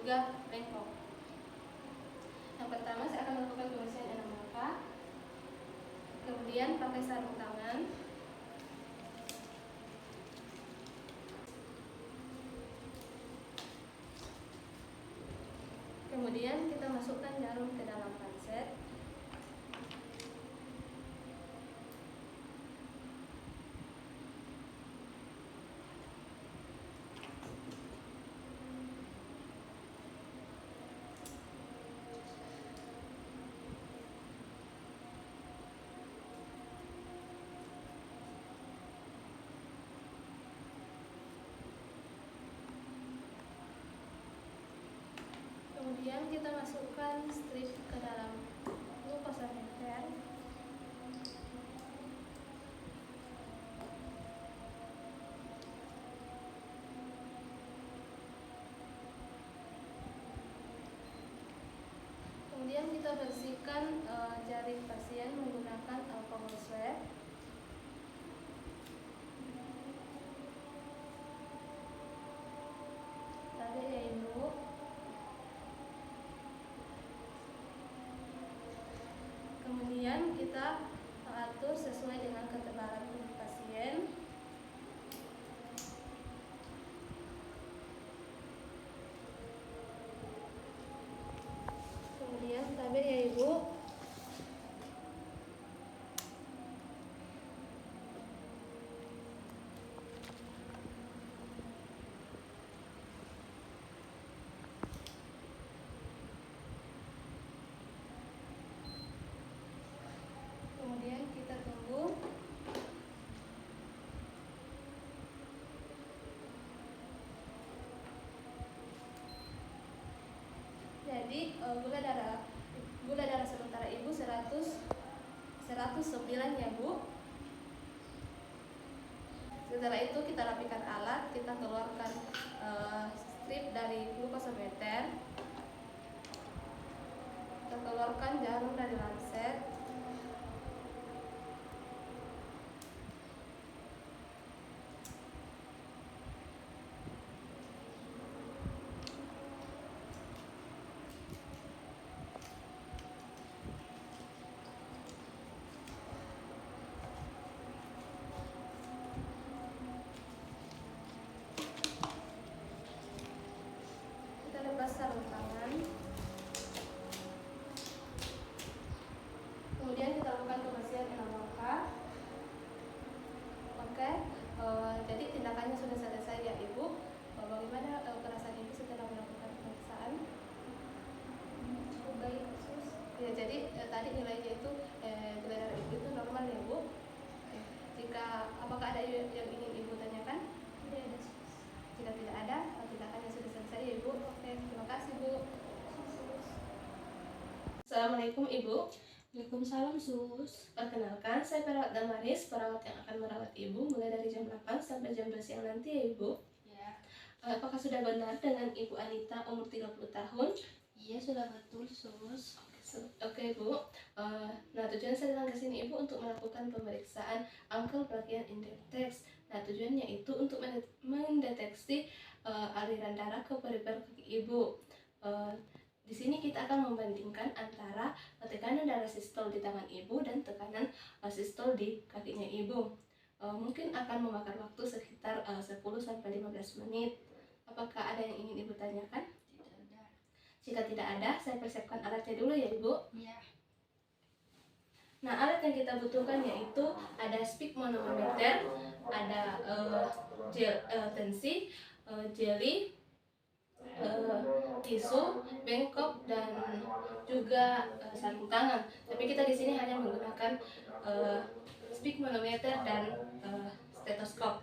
juga bengkok. Yang pertama saya akan melakukan pembersihan enam langkah. Kemudian pakai sarung tangan. Kemudian kita masukkan jarum ke dalam panset. Kemudian kita masukkan strip ke dalam glukosameter. Kemudian kita bersihkan jari pasien menggunakan alkohol swab. Tadi ya Ibu. Kemudian kita atur sesuai dengan ketebalan kulit pasien. Kemudian tabir ya Ibu. Kemudian kita tunggu. Jadi gula darah sementara Ibu 109 ya Bu. Setelah itu kita rapikan alat, kita keluarkan strip dari glukosameter. Kita keluarkan jarum dari lancet. Kita lepas sarung tangan. Kemudian kita lakukan pembersihan enam langkah. Oke, jadi tindakannya sudah selesai ya Ibu. Bagaimana perasaan Ibu setelah melakukan pemeriksaan? Cukup baik, Sus. Ya, jadi tadi nilainya itu gula darah Ibu itu normal ya Bu. Apakah ada yang ingin Ibu tanyakan? Tidak ada, Sus. Jika tidak ada, tindakannya sudah selesai ya Ibu. Oke, terima kasih Bu. Sus. Assalamualaikum Ibu. Waalaikumsalam, Sus. Perkenalkan, saya perawat Damaris, perawat yang akan merawat Ibu mulai dari jam 8 sampai jam 12 siang nanti ya Ibu. Ya. Apakah sudah benar dengan Ibu Anita umur 30 tahun? Iya, sudah betul, Sus. Oke Bu, nah tujuan saya datang ke sini Ibu untuk melakukan pemeriksaan Uncle Plakian Index. Nah tujuannya itu untuk mendeteksi aliran darah ke perifer kaki Ibu. Di sini kita akan membandingkan antara tekanan darah sistol di tangan Ibu dan tekanan sistol di kakinya Ibu. Mungkin akan memakan waktu sekitar 10-15 menit. Apakah ada yang ingin Ibu tanyakan? Tidak ada. Jika tidak ada, saya persiapkan alatnya dulu ya Ibu. Ya. Nah, alat yang kita butuhkan yaitu ada sphygmomanometer, ada gel tensi, jeli, tisu, bengkok, dan juga sarung tangan. Tapi kita di sini hanya menggunakan sphygmomanometer dan stetoskop.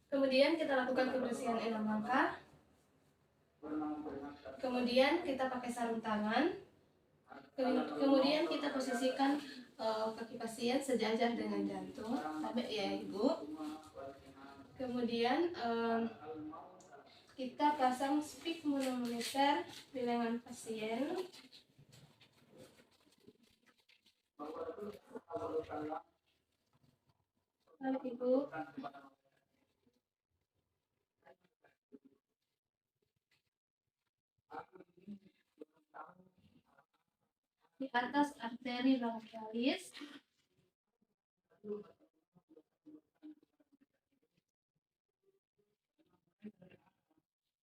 Kemudian kita lakukan pembersihan enam langkah. Kemudian kita pakai sarung tangan. Kemudian kita posisikan kaki pasien sejajar dengan jantung, sampai ya Ibu. Kemudian kita pasang sphygmomanometer di lengan pasien. Lalu Ibu. di atas arteri bronkialis.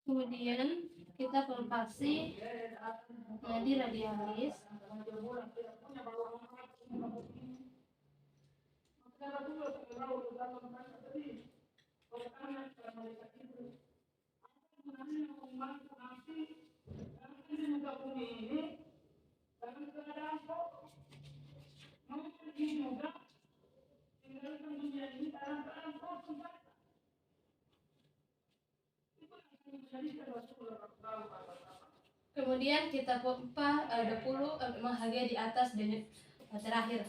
Kemudian kita palpasi nadi radialis. Kemudian kita pompa 20 mHg di atas dan terakhir.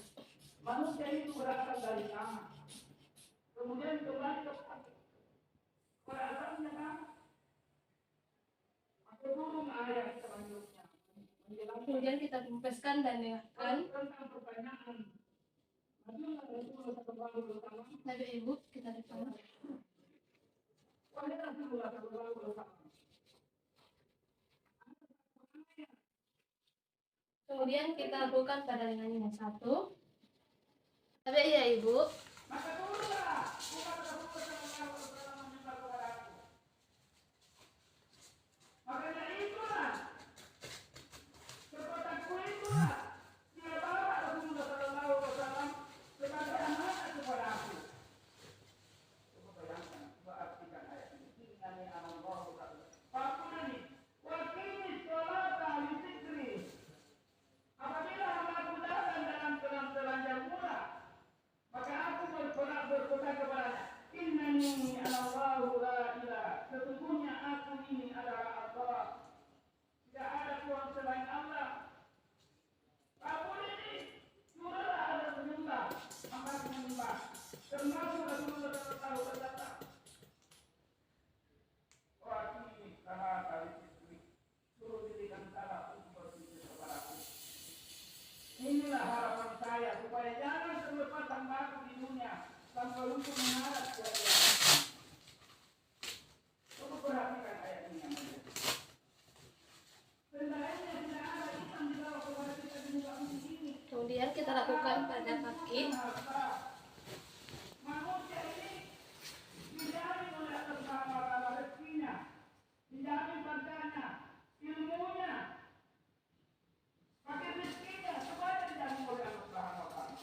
Manusia itu berasal dari tanah. Kemudian kembali ke berasalnya kan? Atau turun air selanjutnya. Kemudian kita kempeskan dan dengarkan. Lalu ibu kita depan. Kemudian kita lakukan pada lengan yang satu. Tapi iya ibu. Inilah harapan saya supaya jangan terlepas hamba di dunia tanpa untuk mengharap kepada Coba perhatikan ayat ini. Kemudian kita lakukan pada kaki. Manusia ini dijamin oleh Allah Subhanahu wa taala rezekinya, dijamin badannya, ilmunya, pakai rezekinya supaya dijamin oleh Allah Subhanahu wa taala.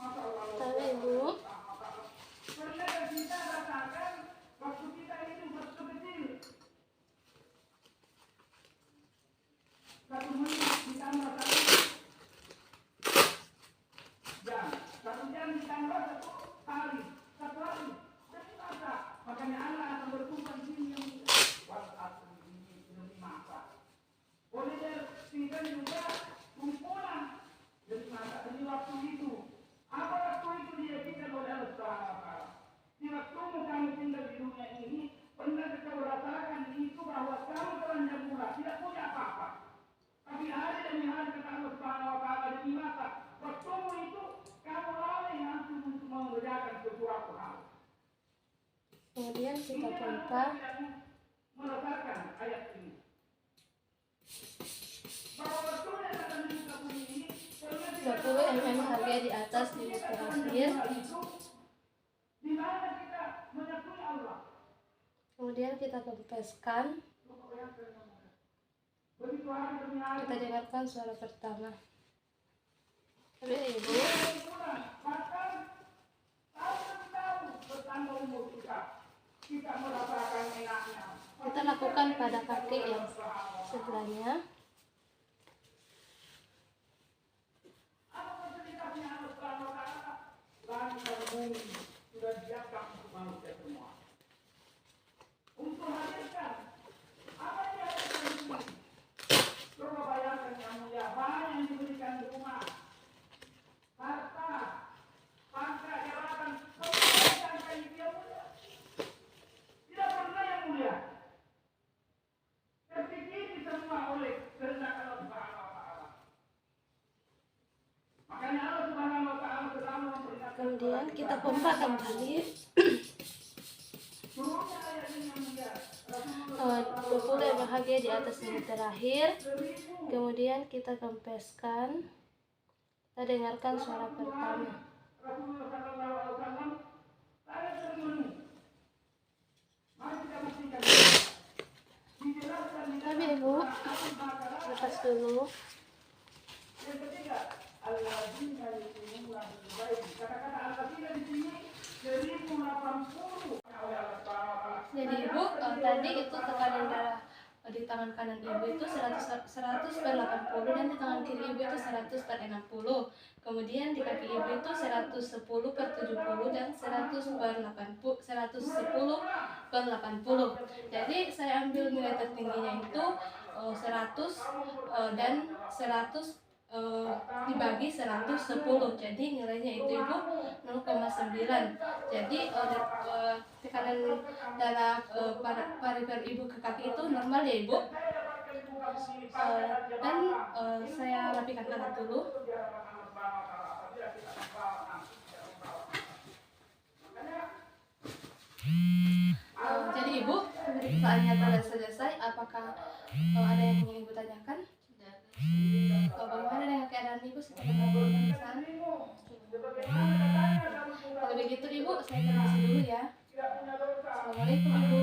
Masyaallah ibu. Pernah kita rasakan waktu kita itu waktu kecil. 1 menit ditambah 1 jam. 1 jam ditambah 1 hari. 1 hari. Jadi masa. Makanya anak akan berkumpul di sini yang WhatsApp ini lebih masa. Boleh tinggal juga kumpulan. Jadi masa. Jadi waktu itu. Apa waktu itu diajikan oleh Allah Subhanahu wa taala. Di waktumu kamu tinggal di dunia ini, pernah kita rasakan itu bahwa kamu telanjang murah, tidak punya apa-apa. Tapi hari demi hari kata Allah Subhanahu wa taala di masa waktumu itu kamu lalai langsung untuk mengerjakan sesuatu hal. Kemudian kita pompa merasakan ayat ini. Bahwa waktunya dalam hidup kamu ini 20 mHg di atas di terakhir. Di mana kita mengakui Allah. Kemudian kita kempeskan. Kita dengarkan suara pertama. Tapi ibu. Kita lakukan pada kaki yang sebelahnya. Sudah siapkan untuk manusia semua. Untuk hadirkan apa yang ada di sini. Coba bayangkan yang mulia, banyak yang diberikan rumah, harta, pangkat, jabatan, kebaikan yang mulia. Tidak pernah yang mulia. Terpikir semua oleh kehendak Allah Subhanahu wa taala. Makanya Allah Subhanahu wa taala selalu memberikan. Kemudian kita pompa kembali. 20 mHg bahagia di atas minggu terakhir. Kemudian kita kempeskan. Kita dengarkan suara pertama. Tapi Ibu, lepas dulu. Jadi Ibu, tadi itu tekanan darah di tangan kanan Ibu itu 100/80 dan di tangan kiri Ibu itu 100/60. Kemudian di kaki Ibu itu 110/70 dan 110/80. Jadi saya ambil nilai tertingginya itu 100 dan 100 dibagi 110. Jadi nilainya itu Ibu 0,9. Jadi tekanan darah perifer Ibu ke kaki itu normal ya Ibu. Dan saya rapikan alat dulu. Jadi Ibu, pemeriksaannya telah selesai. Apakah ada yang ingin Ibu tanyakan? Bagaimana dengan keadaan Ibu setelah pemeriksaan? Kalau begitu Ibu, saya permisi dulu ya. Assalamualaikum Ibu.